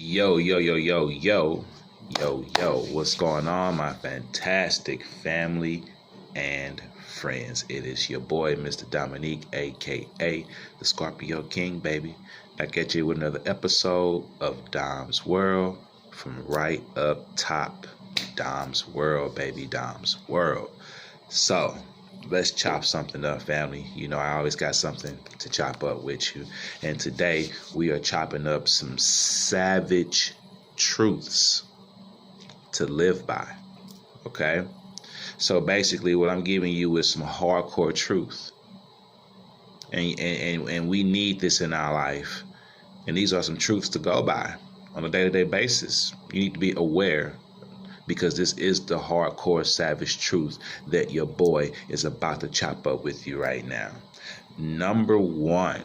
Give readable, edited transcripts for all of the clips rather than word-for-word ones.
Yo, what's going on, my fantastic family and friends? It is your boy, Mr. Dominique, aka the Scorpio King, baby. Back at you with another episode of Dom's World from right up top. Dom's World, baby, Dom's World. So, let's chop something up, family. You know, I always got something to chop up with you. And today we are chopping up some savage truths to live by. Okay? So basically what I'm giving you is some hardcore truth. And we need this in our life. And these are some truths to go by on a day-to-day basis. You need to be aware, because this is the hardcore savage truth that your boy is about to chop up with you right now. Number one,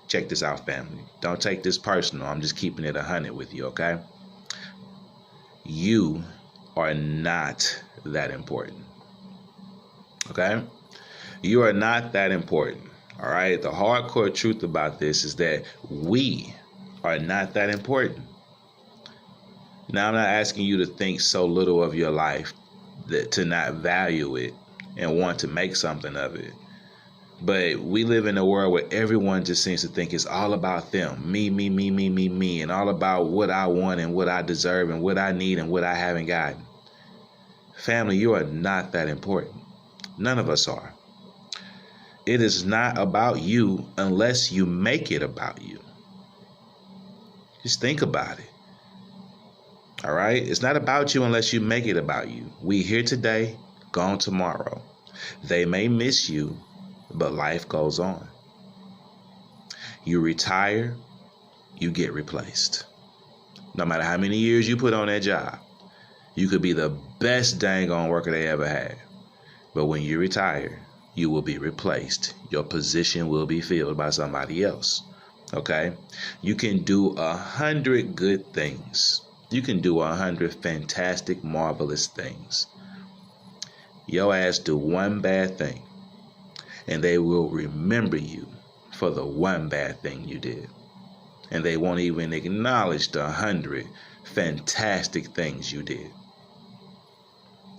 check this out, family. Don't take this personal. I'm just keeping it 100 with you, okay? You are not that important, okay? You are not that important, all right? The hardcore truth about this is that we are not that important. Now, I'm not asking you to think so little of your life that to not value it and want to make something of it. But we live in a world where everyone just seems to think it's all about them. Me, and all about what I want and what I deserve and what I need and what I haven't gotten. Family, you are not that important. None of us are. It is not about you unless you make it about you. Just think about it. All right? It's not about you unless you make it about you. We here today, gone tomorrow. They may miss you, but life goes on. You retire, you get replaced. No matter how many years you put on that job, you could be the best dang on worker they ever had. But when you retire, you will be replaced. Your position will be filled by somebody else. Okay? You can do 100 good things. You can do 100 fantastic, marvelous things. Your ass do one bad thing, and they will remember you for the one bad thing you did. And they won't even acknowledge the 100 fantastic things you did.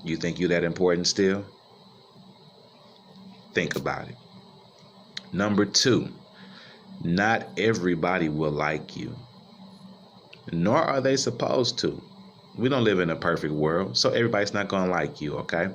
You think you're that important still? Think about it. Number two, not everybody will like you, nor are they supposed to. We don't live in a perfect world, so everybody's not going to like you, okay?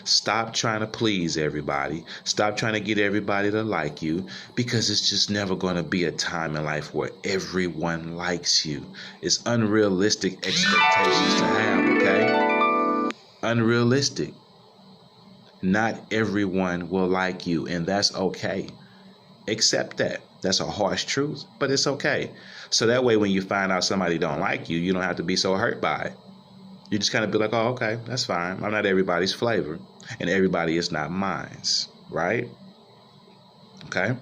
Stop trying to please everybody. Stop trying to get everybody to like you, because it's just never going to be a time in life where everyone likes you. It's unrealistic expectations to have, okay? Unrealistic. Not everyone will like you, and that's okay. Accept that. That's a harsh truth, but it's okay. So that way, when you find out somebody don't like you, you don't have to be so hurt by it. You just kind of be like, oh, okay, that's fine. I'm not everybody's flavor, and everybody is not mine's, right? Okay?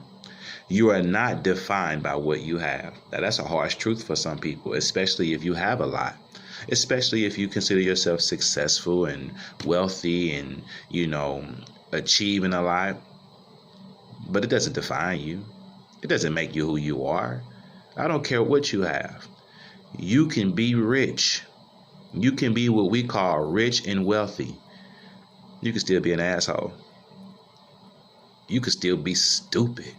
You are not defined by what you have. Now, that's a harsh truth for some people, especially if you have a lot. Especially if you consider yourself successful and wealthy and, achieving a lot. But it doesn't define you. It doesn't make you who you are. I don't care what you have. You can be rich. You can be what we call rich and wealthy. You can still be an asshole. You can still be stupid.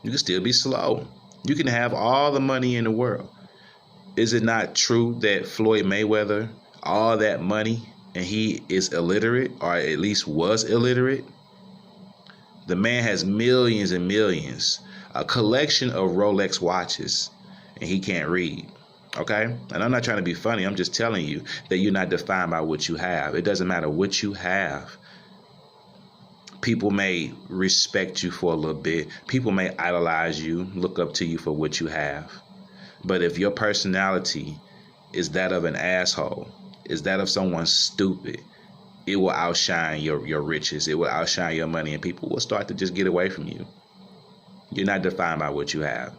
You can still be slow. You can have all the money in the world. Is it not true that Floyd Mayweather, all that money, and he is illiterate, or at least was illiterate? The man has millions and millions, a collection of Rolex watches, and he can't read. Okay? And I'm not trying to be funny. I'm just telling you that you're not defined by what you have. It doesn't matter what you have. People may respect you for a little bit. People may idolize you, look up to you for what you have. But if your personality is that of an asshole, is that of someone stupid, it will outshine your riches. It will outshine your money, and people will start to just get away from you. You're not defined by what you have.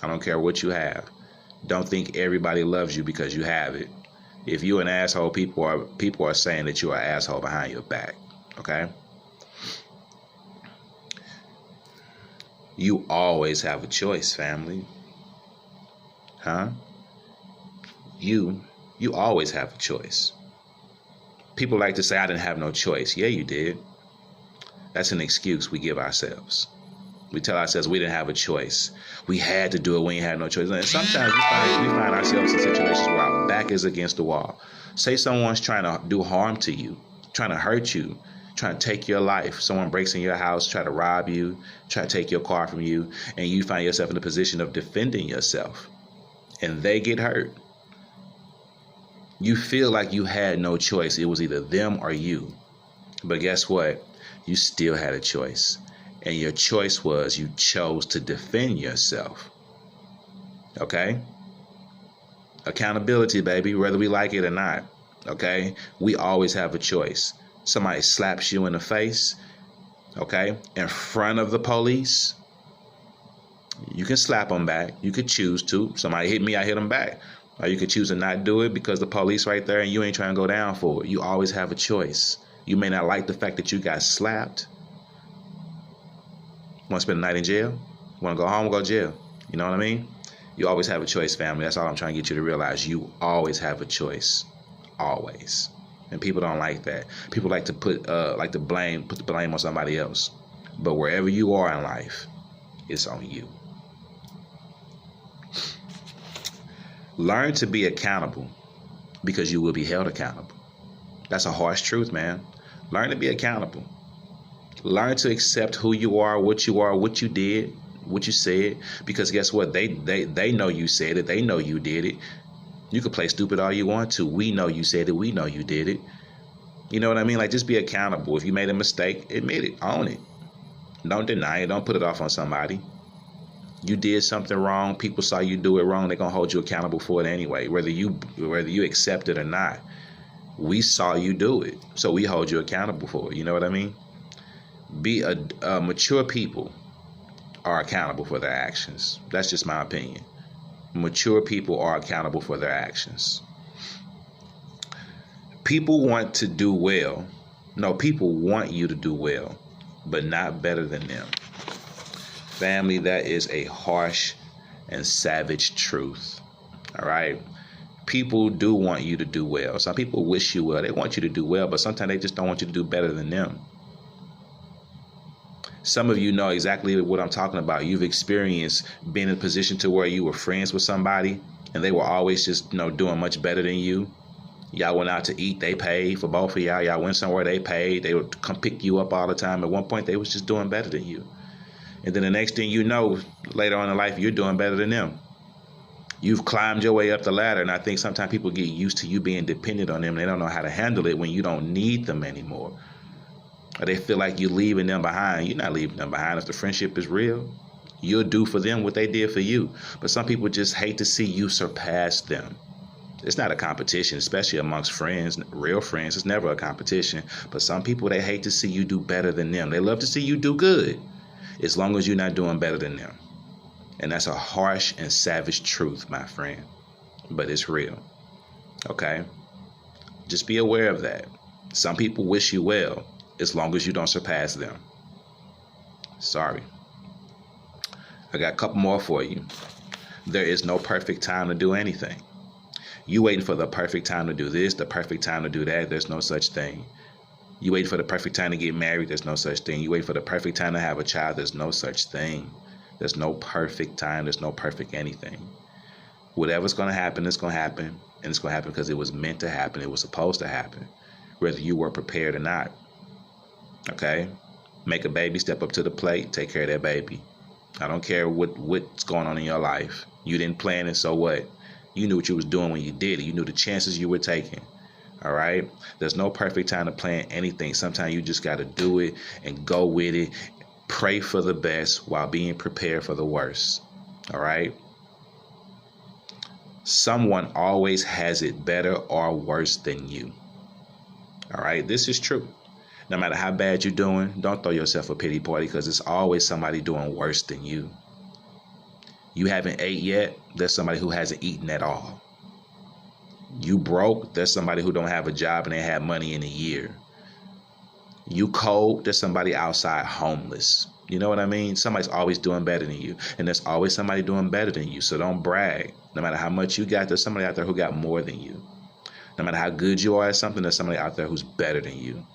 I don't care what you have. Don't think everybody loves you because you have it. If you're an asshole, people are saying that you're an asshole behind your back. Okay? You always have a choice, family. Huh? You always have a choice. People like to say, I didn't have no choice. Yeah, you did. That's an excuse we give ourselves. We tell ourselves we didn't have a choice. We had to do it. We ain't had no choice. And sometimes we find ourselves in situations where our back is against the wall. Say someone's trying to do harm to you, trying to hurt you, trying to take your life. Someone breaks in your house, try to rob you, try to take your car from you, and you find yourself in a position of defending yourself, and they get hurt. You feel like you had no choice. It was either them or you. But guess what? You still had a choice. And your choice was you chose to defend yourself. Okay? Accountability, baby, whether we like it or not. Okay? We always have a choice. Somebody slaps you in the face, okay, in front of the police. You can slap them back. You could choose to. Somebody hit me, I hit them back. Or you could choose to not do it because the police right there and you ain't trying to go down for it. You always have a choice. You may not like the fact that you got slapped. Want to spend the night in jail? Want to go home or go to jail? You know what I mean? You always have a choice, family. That's all I'm trying to get you to realize. You always have a choice. Always. And people don't like that. People like to put the blame on somebody else. But wherever you are in life, it's on you. Learn to be accountable because you will be held accountable. That's a harsh truth, man. Learn to be accountable. Learn to accept who you are, what you did, what you said. Because guess what? They know you said it. They know you did it. You can play stupid all you want to. We know you said it. We know you did it. You know what I mean? Like, just be accountable. If you made a mistake, admit it. Own it. Don't deny it. Don't put it off on somebody. You did something wrong. People saw you do it wrong. They're going to hold you accountable for it anyway, whether you accept it or not. We saw you do it, so we hold you accountable for it. You know what I mean? Be a mature people are accountable for their actions. That's just my opinion. Mature people are accountable for their actions. People want to do well. No, people want you to do well, but not better than them. Family, that is a harsh and savage truth. All right? People do want you to do well. Some people wish you well. They want you to do well, but sometimes they just don't want you to do better than them. Some of you know exactly what I'm talking about. You've experienced being in a position to where you were friends with somebody and they were always just, doing much better than you. Y'all went out to eat. They paid for both of y'all. Y'all went somewhere. They paid. They would come pick you up all the time. At one point, they was just doing better than you. And then the next thing you know, later on in life, you're doing better than them. You've climbed your way up the ladder. And I think sometimes people get used to you being dependent on them. They don't know how to handle it when you don't need them anymore. Or they feel like you're leaving them behind. You're not leaving them behind. If the friendship is real, you'll do for them what they did for you. But some people just hate to see you surpass them. It's not a competition, especially amongst friends, real friends. It's never a competition. But some people, they hate to see you do better than them. They love to see you do good, as long as you're not doing better than them. And that's a harsh and savage truth, my friend. But it's real. Okay? Just be aware of that. Some people wish you well, as long as you don't surpass them. Sorry. I got a couple more for you. There is no perfect time to do anything. You waiting for the perfect time to do this, the perfect time to do that. There's no such thing. You waiting for the perfect time to get married. There's no such thing. You wait for the perfect time to have a child. There's no such thing. There's no perfect time. There's no perfect anything. Whatever's going to happen, it's going to happen. And it's going to happen because it was meant to happen. It was supposed to happen, whether you were prepared or not. Okay? Make a baby, step up to the plate, take care of that baby. I don't care what's going on in your life. You didn't plan it, so what? You knew what you was doing when you did it. You knew the chances you were taking. All right? There's no perfect time to plan anything. Sometimes you just got to do it and go with it. Pray for the best while being prepared for the worst. All right? Someone always has it better or worse than you. All right? This is true. No matter how bad you're doing, don't throw yourself a pity party, because it's always somebody doing worse than you. You haven't ate yet, there's somebody who hasn't eaten at all. You broke, there's somebody who don't have a job and they had money in a year. You cold, there's somebody outside homeless. You know what I mean? Somebody's always doing better than you. And there's always somebody doing better than you. So don't brag. No matter how much you got, there's somebody out there who got more than you. No matter how good you are at something, there's somebody out there who's better than you.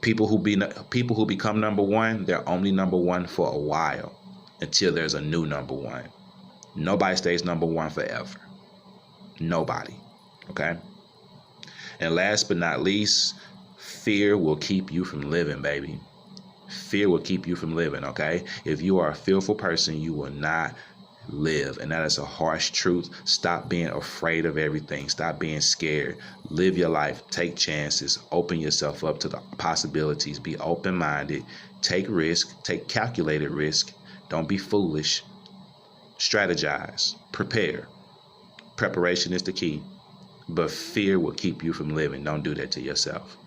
People who become number one, they're only number one for a while until there's a new number one. Nobody stays number one forever. Nobody. Okay? And last but not least, fear will keep you from living, baby. Fear will keep you from living, okay? If you are a fearful person, you will not live. And that is a harsh truth. Stop being afraid of everything. Stop being scared. Live your life. Take chances. Open yourself up to the possibilities. Be open-minded. Take risk. Take calculated risk. Don't be foolish. Strategize. Prepare. Preparation is the key. But fear will keep you from living. Don't do that to yourself.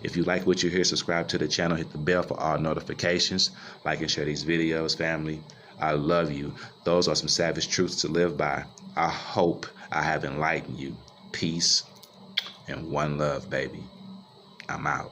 If you like what you hear, subscribe to the channel. Hit the bell for all notifications. Like and share these videos, family. I love you. Those are some savage truths to live by. I hope I have enlightened you. Peace and one love, baby. I'm out.